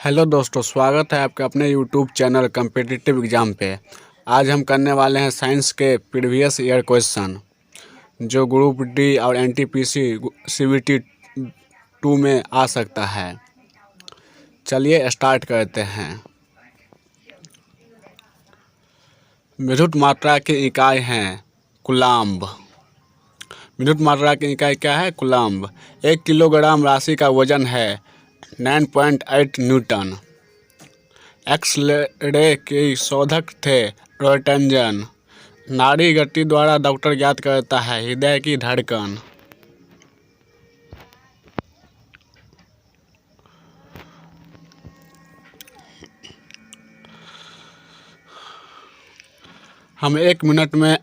Hello दोस्तों, स्वागत है आपके अपने यूट्यूब चैनल कम्पिटिटिव एग्ज़ाम पे। आज हम करने वाले हैं साइंस के प्रीवियस ईयर क्वेश्चन जो ग्रुप डी और एनटीपीसी सीवीटी 2 में आ सकता है। चलिए स्टार्ट करते हैं। विद्युत मात्रा की इकाई हैं कूलम्ब। विद्युत मात्रा की इकाई क्या है? कूलम्ब। 1 किलोग्राम राशि का वजन है 9.8 न्यूटन। एक्स-रे के शोधक थे रॉयटंजन। नाड़ी गति द्वारा डॉक्टर ज्ञात करता है हृदय की धड़कन। हम 1 मिनट में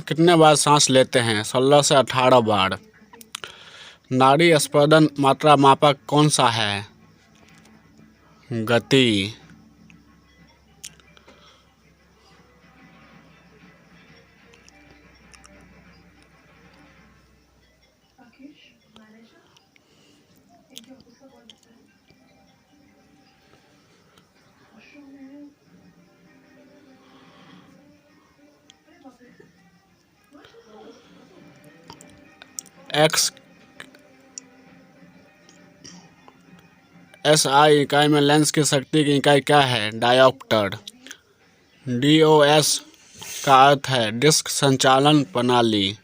कितने बार सांस लेते हैं? 16 से 18 बार। नाड़ी स्पंदन मात्रा मापक कौन सा है? गति। एक्स SI इकाई में लेंस की शक्ति की इकाई क्या है? डायोप्टर। DOS का अर्थ है डिस्क संचालन प्रणाली।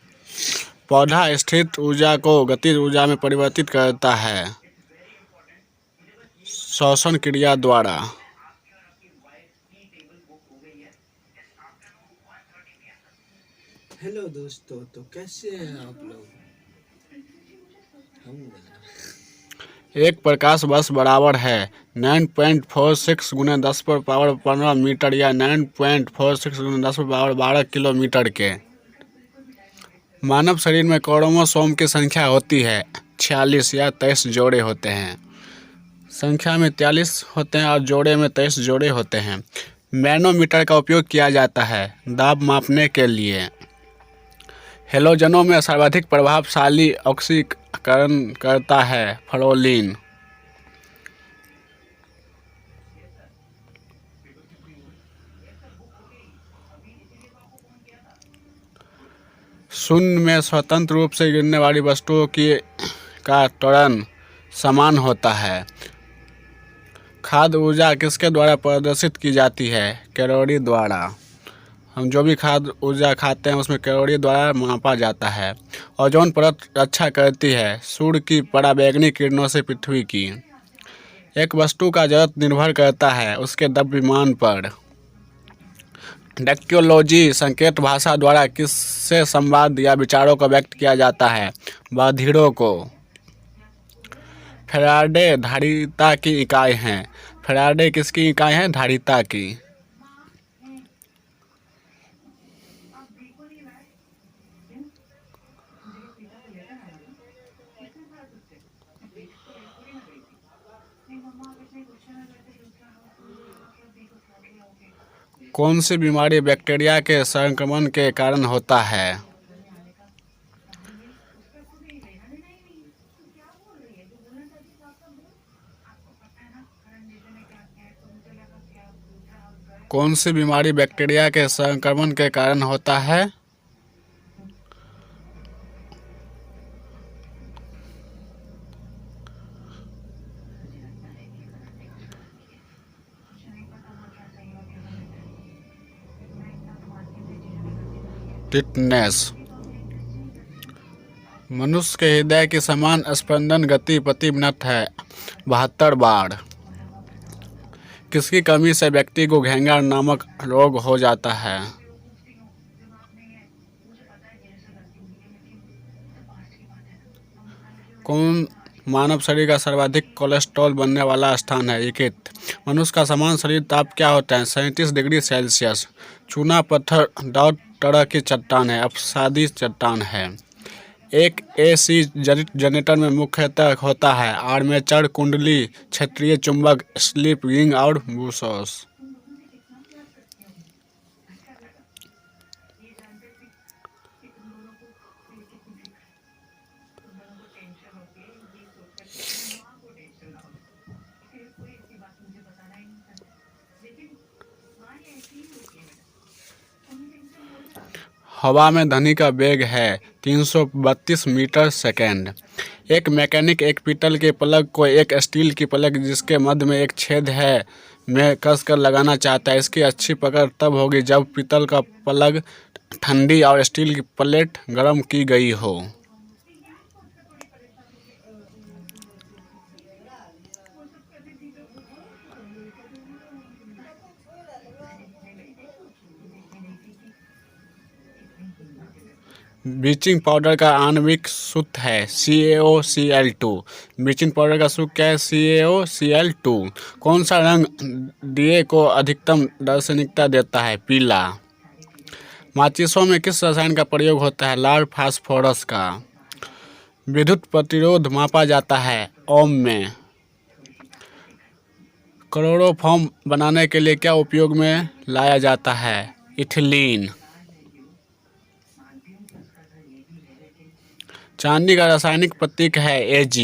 पौधा स्थिर ऊर्जा को गतिज ऊर्जा में परिवर्तित करता है श्वसन क्रिया द्वारा। हेलो दोस्तों, तो कैसे हैं आप लोग? एक प्रकाश वर्ष बराबर है 9.46 गुने 10 पर पावर 15 मीटर या 9.46 गुने 10 पर पावर 12 किलोमीटर के। मानव शरीर में क्रोमोसोम की संख्या होती है 46 या 23 जोड़े होते हैं। संख्या में 43 होते हैं और जोड़े में 23 जोड़े होते हैं। मैनोमीटर का उपयोग किया जाता है दाब मापने के लिए। हेलोजनों में सर्वाधिक प्रभावशाली ऑक्सीकरण करता है फ्लोरीन। शून्य में स्वतंत्र रूप से गिरने वाली वस्तुओं का त्वरण समान होता है। खाद्य ऊर्जा किसके द्वारा प्रदर्शित की जाती है? कैलोरी द्वारा। हम जो भी खाद्य ऊर्जा खाते हैं उसमें कैलोरी द्वारा मापा जाता है। ओजोन परत रक्षा करती है सूर्य की पराबैंगनी किरणों से पृथ्वी की। एक वस्तु का जड़त्व निर्भर करता है उसके द्रव्यमान पर। डायक्रोलॉजी संकेत भाषा द्वारा किससे संवाद या विचारों को व्यक्त किया जाता है? बधिरों को। फैराडे धारिता की इकाई है। फैराडे किसकी इकाई है? धारिता की। कौन सी बीमारी बैक्टीरिया के संक्रमण के कारण होता है? कौन सी बीमारी बैक्टीरिया के संक्रमण के कारण होता है? टिटनेस। मनुष्य के हृदय की समान स्पंदन गति प्रति मिनट है 72 बार। किसकी कमी से व्यक्ति को घेंगा नामक रोग हो जाता है? कौन मानव शरीर का सर्वाधिक कोलेस्ट्रॉल बनने वाला स्थान है? यकृत। मनुष्य का समान शरीर ताप क्या होता है? 37 डिग्री सेल्सियस। चूना पत्थर दो तरह की चट्टान है अपसादी चट्टान है। एक AC जनरेटर में मुख्यतः होता है आर्मेचर कुंडली क्षेत्रीय चुंबक स्लिप रिंग और बुशोस। हवा में ध्वनि का वेग है 332 मीटर सेकेंड। एक मैकेनिक एक पीतल के प्लग को एक स्टील की प्लग जिसके मध्य में एक छेद है में कस कर लगाना चाहता है। इसकी अच्छी पकड़ तब होगी जब पीतल का प्लग ठंडी और स्टील की प्लेट गर्म की गई हो। ब्लीचिंग पाउडर का आणविक सूत्र है CaOCl2। ब्लीचिंग पाउडर का सूत्र क्या है? CaOCl2। कौन सा रंग दिए को अधिकतम दर्शनीयता देता है? पीला। माचिसों में किस रसायन का प्रयोग होता है? लाल फास्फोरस का। विद्युत प्रतिरोध मापा जाता है ओम में। क्लोरोफॉर्म बनाने के लिए क्या उपयोग में लाया जाता है? इथिलीन। चांदी का रासायनिक प्रतीक है Ag।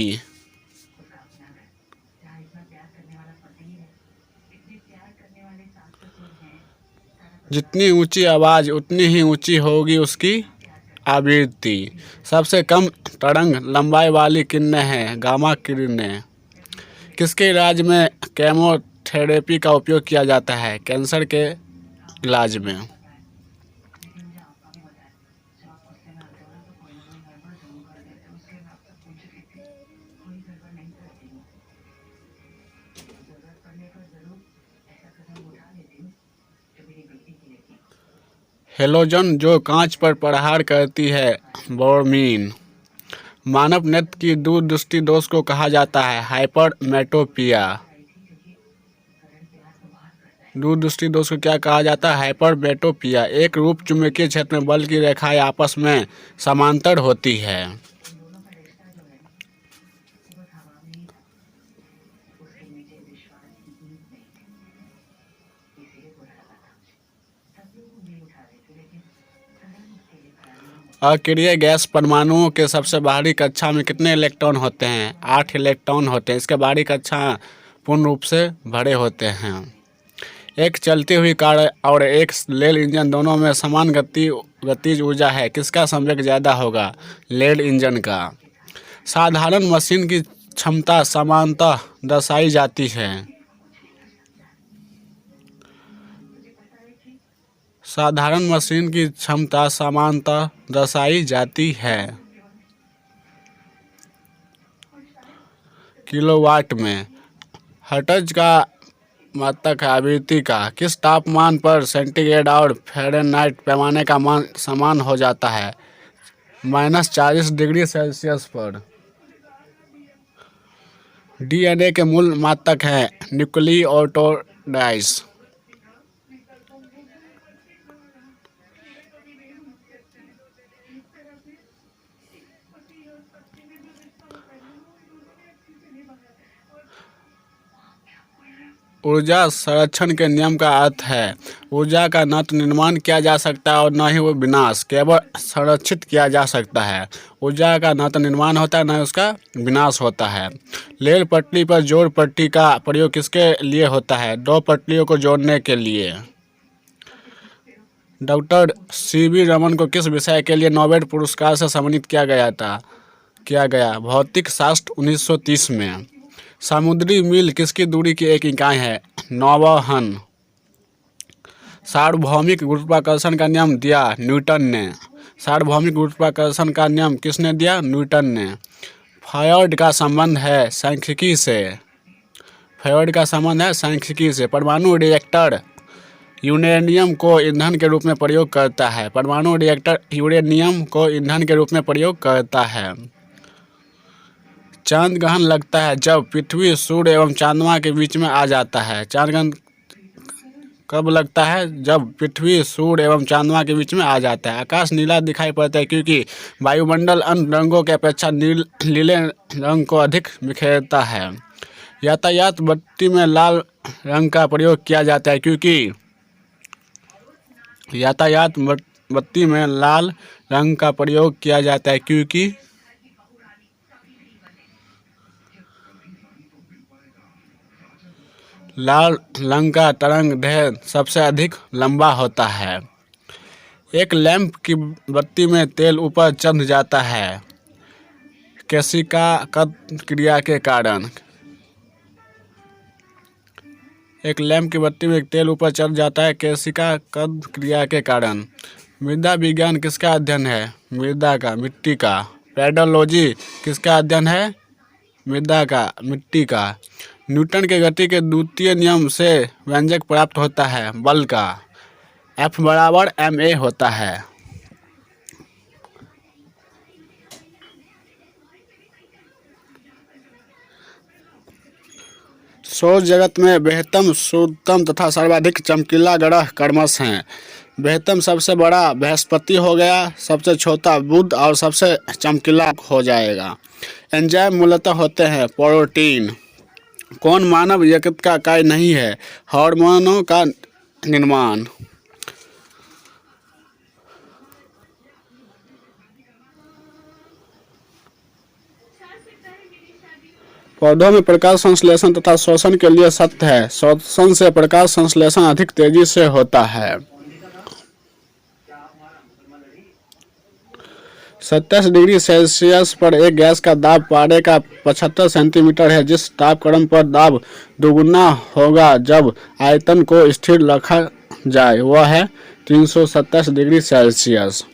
जितनी ऊंची आवाज़ उतनी ही ऊंची होगी उसकी आवृत्ति। सबसे कम तरंग लंबाई वाली किरणें हैं गामा किरणें। किसके इलाज में केमोथेरेपी का उपयोग किया जाता है? कैंसर के इलाज में। हेलोजन जो कांच पर प्रहार करती है ब्रोमीन। मानव नेत्र की दूरदृष्टि दोष को कहा जाता है हाइपरमेट्रोपिया। दूरदृष्टि दोष को क्या कहा जाता है? हाइपरमेट्रोपिया। एक रूप चुंबकीय क्षेत्र में बल की रेखाएं आपस में समांतर होती है। अक्रिय गैस परमाणुओं के सबसे बाहरी कक्षा में कितने इलेक्ट्रॉन होते हैं? 8 इलेक्ट्रॉन होते हैं। इसके बाहरी कक्षा पूर्ण रूप से भरे होते हैं। एक चलती हुई कार और एक रेल इंजन दोनों में समान गतिज ऊर्जा है। किसका संवेग ज़्यादा होगा? रेल इंजन का। साधारण मशीन की क्षमता समानतः दर्शाई जाती है। साधारण मशीन की क्षमता समानतः दर्शाई जाती है किलोवाट में। हर्ट्ज का मात्रक है आवृत्ति का। किस तापमान पर सेंटीग्रेड और फ़ारेनहाइट पैमाने का मान समान हो जाता है? -40 डिग्री सेल्सियस पर। DNA के मूल मात्रक हैं न्यूक्लियोटाइड्स। ऊर्जा संरक्षण के नियम का अर्थ है ऊर्जा का न तो निर्माण किया जा सकता है और न ही वो विनाश, केवल संरक्षित किया जा सकता है। ऊर्जा का न तो निर्माण होता है न ही उसका विनाश होता है। रेल पटरी पर जोड़ पट्टी का प्रयोग किसके लिए होता है? दो पटरियों को जोड़ने के लिए। डॉक्टर CV रमन को किस विषय के लिए नोबेल पुरस्कार से सम्मानित किया गया? भौतिक शास्त्र 1930 में। समुद्री मील किसकी दूरी की एक इकाई है? नौवहन। सार्वभौमिक गुरुत्वाकर्षण का नियम दिया न्यूटन ने। सार्वभौमिक गुरुत्वाकर्षण का नियम किसने दिया? न्यूटन ने। फ्रायड का संबंध है सांख्यिकी से। फ्रायड का संबंध है सांख्यिकी से। परमाणु रिएक्टर यूरेनियम को ईंधन के रूप में प्रयोग करता है। परमाणु रिएक्टर यूरेनियम को ईंधन के रूप में प्रयोग करता है। चांद ग्रहण लगता है जब पृथ्वी, सूर्य एवं चंद्रमा के बीच में आ जाता है। चांद ग्रहण कब लगता है? जब पृथ्वी, सूर्य एवं चंद्रमा के बीच में आ जाता है। आकाश नीला दिखाई पड़ता है क्योंकि वायुमंडल अन्य रंगों की अपेक्षा नीले रंग को अधिक बिखेरता है। यातायात बत्ती में लाल रंग का प्रयोग किया जाता है क्योंकि यातायात बत्ती में लाल रंग का प्रयोग किया जाता है क्योंकि लाल रंग का तरंग दैर्घ्य सबसे अधिक लंबा होता है। एक लैंप की बत्ती में तेल ऊपर चढ़ जाता है, केशिका कद क्रिया के कारण। एक लैंप की बत्ती में तेल ऊपर चढ़ जाता है, केशिका कद क्रिया के कारण। मृदा विज्ञान किसका अध्ययन है? मृदा का, मिट्टी का। पेडोलॉजी किसका अध्ययन है? मृदा का, मिट्टी का। न्यूटन के गति के द्वितीय नियम से व्यंजक प्राप्त होता है, बल का। F बराबर ma होता है। सौर जगत में बृहत्तम, शुद्धतम तथा सर्वाधिक चमकीला ग्रह क्रमश हैं। बृहत्तम सबसे बड़ा बृहस्पति हो गया, सबसे छोटा बुध और सबसे चमकीला हो जाएगा। एंजाइम मूलतः होते हैं प्रोटीन। कौन मानव यकृत का कार्य नहीं है? हार्मोनों का निर्माण। पौधों में प्रकाश संश्लेषण तथा श्वसन के लिए सत्य है। श्वसन से प्रकाश संश्लेषण अधिक तेजी से होता है। 27 डिग्री सेल्सियस पर एक गैस का दाब पारे का 75 सेंटीमीटर है। जिस तापक्रम पर दाब दोगुना होगा जब आयतन को स्थिर रखा जाए वह है 327 डिग्री सेल्सियस।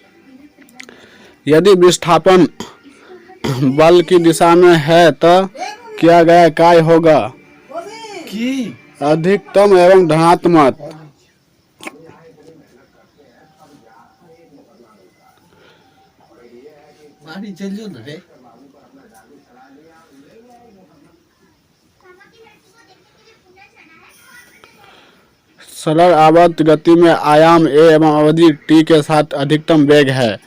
यदि विस्थापन बल की दिशा में है तो किया गया कार्य होगा अधिकतम एवं धनात्मक। चलियो ना रे। सरल आवर्त गति में आयाम a एवं अवधि t के साथ अधिकतम वेग है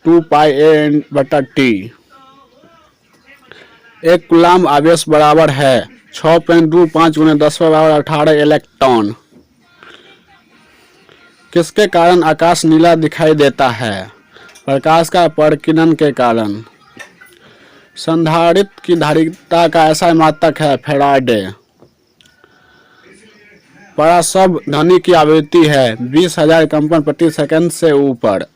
2 पाई a/t। एक कूलाम आवेश बराबर है 6.25 × 10⁻18 इलेक्ट्रॉन। किसके कारण आकाश नीला दिखाई देता है? प्रकाश का प्रकीर्णन के कारण। संधारित्र की धारिता का ऐसा मात्रक है फैराडे। पराशब्द ध्वनि की आवृत्ति है 20,000 कंपन प्रति सेकंड से ऊपर।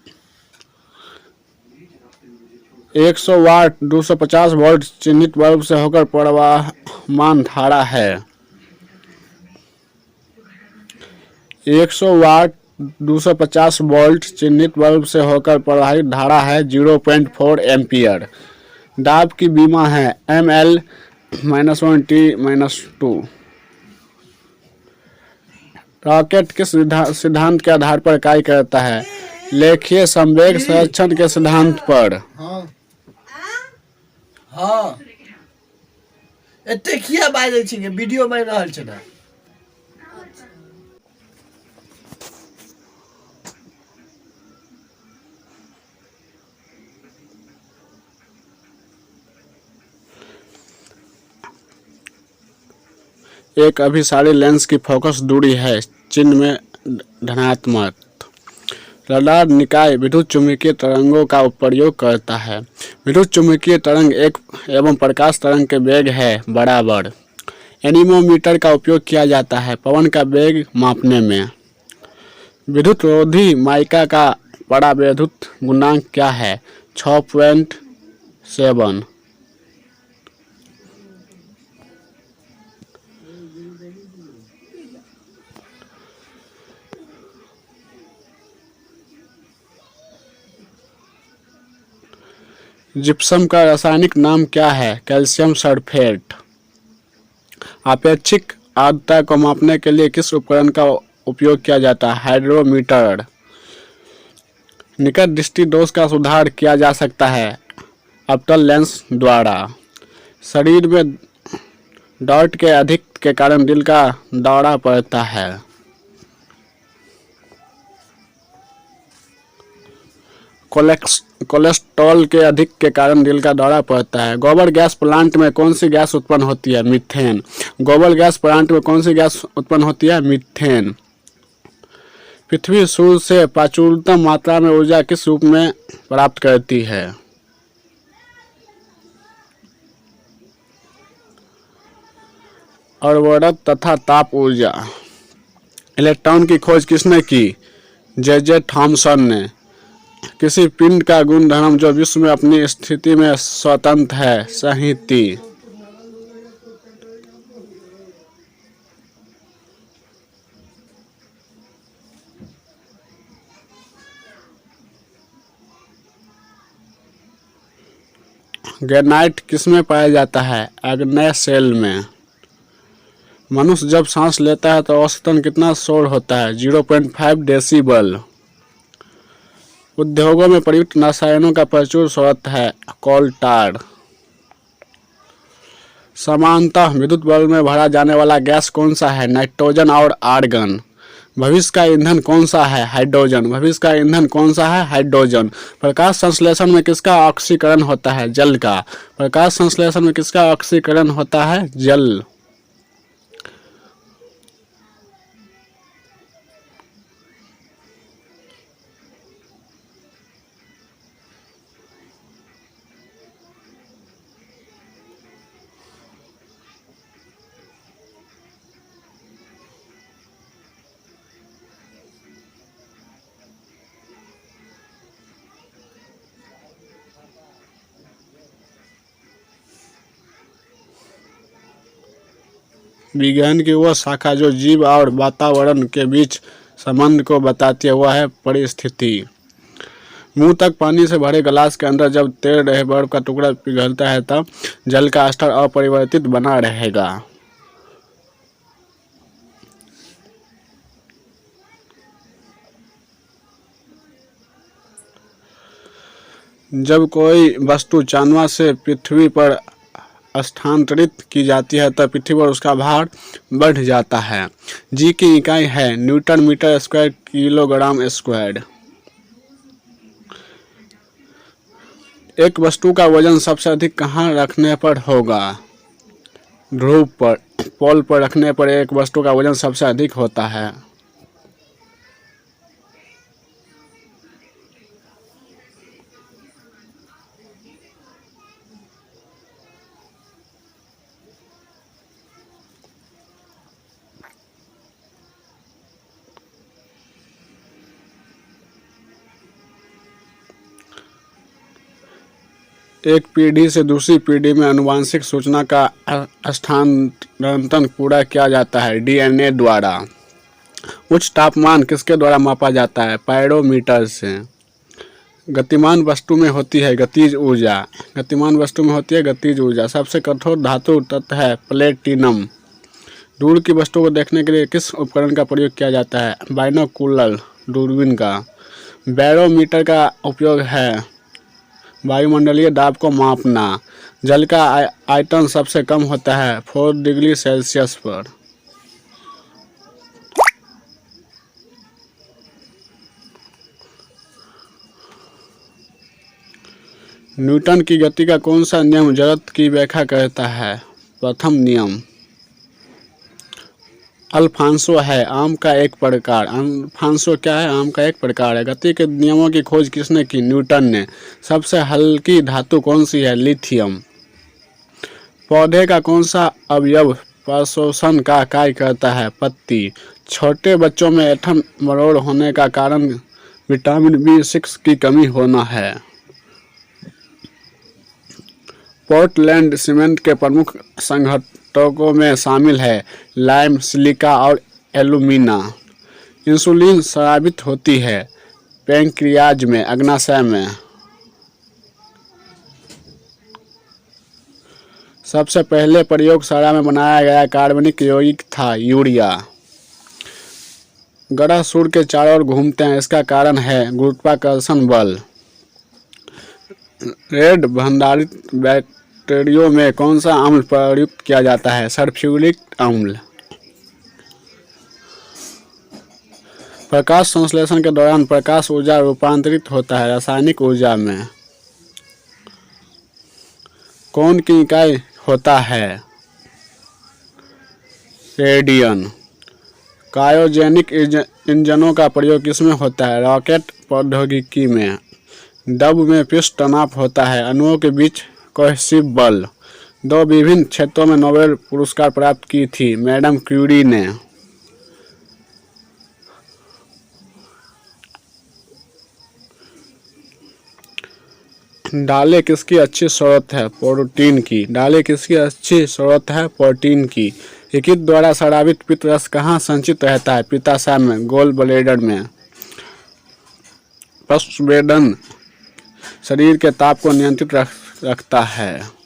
100 वाट 250 वोल्ट चिन्हित बल्ब से होकर प्रवाहमान धारा है। 100 वाट 250 वोल्ट चिन्हित बल्ब से होकर प्रवाहित धारा है 0.4 एम्पियर। दाब की बीमा है ml-1t-2। रॉकेट किस सिद्धांत के आधार पर कार्य करता है? लेखीय संवेग संरक्षण के सिद्धांत पर। हाँ एते किया बाजै छी वीडियो बनि रहल छै ना। एक अभिसारी लेंस की फोकस दूरी है चिन्ह में धनात्मक। रडार निकाय विद्युत चुम्बकीय तरंगों का प्रयोग करता है। विद्युत चुम्बकीय तरंग एक एवं प्रकाश तरंग के वेग है बराबर। एनीमोमीटर का उपयोग किया जाता है पवन का वेग मापने में। विद्युत रोधी माइका का परावैद्युत गुणांक क्या है? 6.7। जिप्सम का रासायनिक नाम क्या है? Calcium sulphate. आपेक्षिक आर्द्रता को मापने के लिए किस उपकरण का उपयोग किया जाता है? हाइड्रोमीटर। निकट दृष्टि दोष का सुधार किया जा सकता है अपतल लेंस द्वारा। शरीर में डॉट के अधिक के कारण दिल का दौरा पड़ता है। कोलेस्ट्रॉल के अधिक के कारण दिल का दौरा पड़ता है। गोबर गैस प्लांट में कौन सी गैस उत्पन्न होती है? मीथेन। गोबर गैस प्लांट में कौन सी गैस उत्पन्न होती है? मीथेन। पृथ्वी सूर्य से प्राचुर्यतम मात्रा में ऊर्जा किस रूप में प्राप्त करती है? उर्वरक तथा ताप ऊर्जा। इलेक्ट्रॉन की खोज किसने की? जे थॉमसन ने। किसी पिंड का गुणधर्म जो विश्व में अपनी स्थिति में स्वतंत्र है। संहति। ग्रेनाइट किसमें पाया जाता है? आग्नेय सेल में। मनुष्य जब सांस लेता है तो औसतन कितना शोर होता है? 0.5 डेसिबल। उद्योगों में प्रयुक्त रसायनों का प्रचुर स्रोत है। कोल tar। समानतः विद्युत बल्ब में भरा जाने वाला गैस कौन सा है? नाइट्रोजन और आर्गन। भविष्य का ईंधन कौन सा है? हाइड्रोजन। भविष्य का ईंधन कौन सा है? हाइड्रोजन। प्रकाश संश्लेषण में किसका ऑक्सीकरण होता है? जल का। प्रकाश संश्लेषण में किसका ऑक्सीकरण होता है? जल। विज्ञान की वह शाखा जो जीव और वातावरण के बीच संबंध को बताती है वह है परिस्थिति। मुंह तक पानी से भरे गिलास के अंदर जब तैर रहे बर्फ का टुकड़ा पिघलता है तब जल का स्तर अपरिवर्तित बना रहेगा। जब कोई वस्तु चांदवा से पृथ्वी पर स्थानांतरित की जाती है तब पृथ्वी पर उसका भार बढ़ जाता है। जी की इकाई है newton metre square kilogram square. एक वस्तु का वजन सबसे अधिक कहाँ रखने पर होगा? ध्रुव पर। पोल पर रखने पर एक वस्तु का वजन सबसे अधिक होता है। एक पीढ़ी से दूसरी पीढ़ी में आनुवंशिक सूचना का स्थानांतरण पूरा किया जाता है डीएनए द्वारा। उच्च तापमान किसके द्वारा मापा जाता है? पायरोमीटर से। गतिमान वस्तु में होती है गतिज ऊर्जा। गतिमान वस्तु में होती है गतिज ऊर्जा। सबसे कठोर धातु तत्व है प्लेटिनम। दूर की वस्तु को देखने के लिए किस उपकरण का प्रयोग किया जाता है? बाइनोकुलर दूरबीन का। बैरोमीटर का उपयोग है वायुमंडलीय दाब को मापना। जल का आयतन सबसे कम होता है 4 डिग्री सेल्सियस पर। न्यूटन की गति का कौन सा नियम जगत की व्याख्या करता है? प्रथम नियम। अल्फांसो है आम का एक प्रकार। अल्फांसो क्या है? आम का एक प्रकार है। गति के नियमों की खोज किसने की? न्यूटन ने। सबसे हल्की धातु कौन सी है? लिथियम। पौधे का कौन सा अवयव प्रशोषण का कार्य करता है? पत्ती। छोटे बच्चों में एठन मरोड़ होने का कारण विटामिन B6 की कमी होना है। पोर्टलैंड सीमेंट के प्रमुख संघटकों में शामिल है लाइम, सिलिका और एल्यूमिना। इंसुलिन स्रावित होती है पैंक्रियाज में, अग्नाशय में। सबसे पहले प्रयोगशाला में बनाया गया कार्बनिक यौगिक था यूरिया। ग्रह सूर्य के चारों ओर घूमते हैं, इसका कारण है गुरुत्वाकर्षण बल। रेड भंडारित बैक्टीरियो में कौन सा अम्ल प्रयुक्त किया जाता है? सल्फ्यूरिक अम्ल। प्रकाश संश्लेषण के दौरान प्रकाश ऊर्जा रूपांतरित होता है रासायनिक ऊर्जा में। कौन की इकाई होता है? रेडियन। क्रायोजेनिक इंजनों का प्रयोग किसमें होता है? रॉकेट प्रौद्योगिकी में। द्रव में पृष्ठ तनाव होता है अणुओं के बीच कोहेसिव बल। 2 विभिन्न क्षेत्रों में नोबेल पुरस्कार प्राप्त की थी मैडम क्यूरी ने। डालें किसकी अच्छी स्रोत है? प्रोटीन की। डालें किसकी अच्छी स्रोत है? प्रोटीन की। यकृत द्वारा स्रावित पित्त रस कहाँ संचित रहता है? पित्ताशय में, गोल ब्लैडर में। पशुवेदन शरीर के ताप को नियंत्रित रखता है।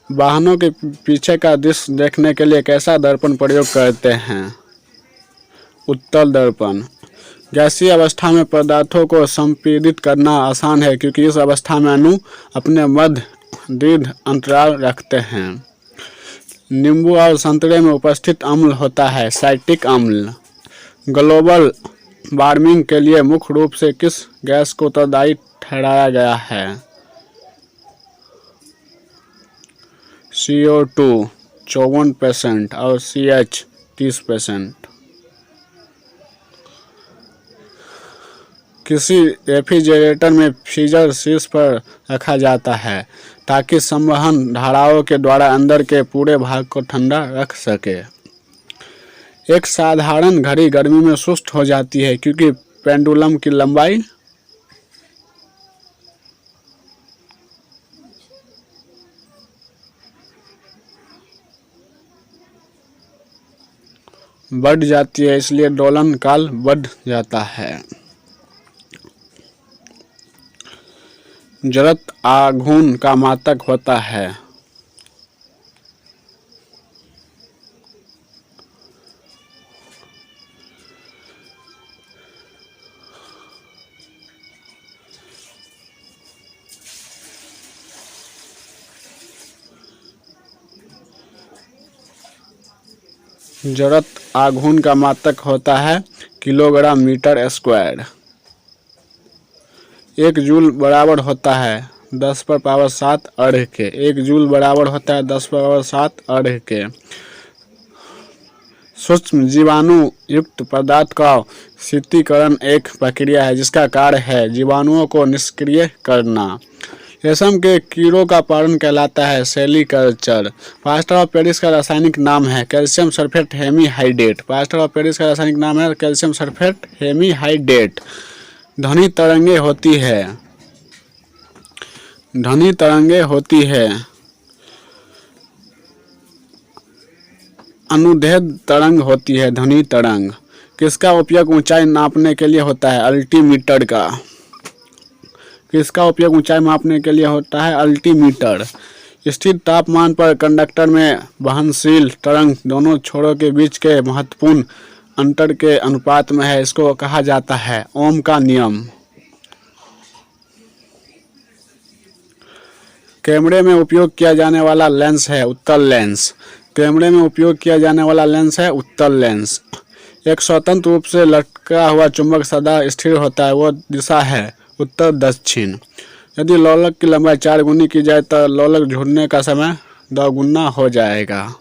वाहनों के पीछे का दृश्य देखने के लिए कैसा दर्पण प्रयोग करते हैं? उत्तल दर्पण। गैसीय अवस्था में पदार्थों को संपीड़ित करना आसान है क्योंकि इस अवस्था में अणु अपने मध्य दीर्घ अंतराल रखते हैं। नींबू और संतरे में उपस्थित अम्ल होता है साइट्रिक अम्ल। ग्लोबल वार्मिंग के लिए मुख्य रूप से किस गैस को उत्तरदायी ठहराया गया है? CO2 54% और CH 30%। किसी रेफ्रिजरेटर में फ्रीजर शीर्ष पर रखा जाता है ताकि संवहन धाराओं के द्वारा अंदर के पूरे भाग को ठंडा रख सके। एक साधारण घड़ी गर्मी में सुस्त हो जाती है क्योंकि पेंडुलम की लंबाई बढ़ जाती है, इसलिए दोलन काल बढ़ जाता है। जड़त्व आघूर्ण का मात्रक होता है। जड़त्व आघूर्ण का मात्रक होता है किलोग्राम मीटर स्क्वायर। 1 जूल बराबर होता है 10⁻7 अर्घ के। 1 जूल बराबर होता है 10⁻7 अर्घ के। सूक्ष्म जीवाणु युक्त पदार्थ का शीतलीकरण एक प्रक्रिया है जिसका कार्य है जीवाणुओं को निष्क्रिय करना। रेशम के कीड़ों का पालन कहलाता है सेरीकल्चर। प्लास्टर ऑफ पेरिस का रासायनिक नाम है calcium sulphate hemihydrate. Plaster of Paris का रासायनिक नाम है कैल्शियम सल्फेट हेमीहाइड्रेट। ध्वनि तरंगे होती है। ध्वनि तरंगे होती है। अनुदैर्ध्य तरंग होती है ध्वनि तरंग। किसका उपयोग ऊंचाई नापने के लिए होता है? अल्टीमीटर का। किसका उपयोग ऊंचाई मापने के लिए होता है? अल्टीमीटर। स्थिर तापमान पर कंडक्टर में वहनशील तरंग दोनों छोरों के बीच के महत्वपूर्ण अंतर के अनुपात में है, इसको कहा जाता है ओम का नियम। कैमरे में उपयोग किया जाने वाला लेंस है उत्तल लेंस। कैमरे में उपयोग किया जाने वाला लेंस है उत्तल लेंस। एक स्वतंत्र रूप से लटका हुआ चुंबक सदा स्थिर होता है, वो दिशा है उत्तर दक्षिण। यदि लोलक की लंबाई 4 गुनी की जाए तो लोलक घूमने का समय 2 गुना हो जाएगा।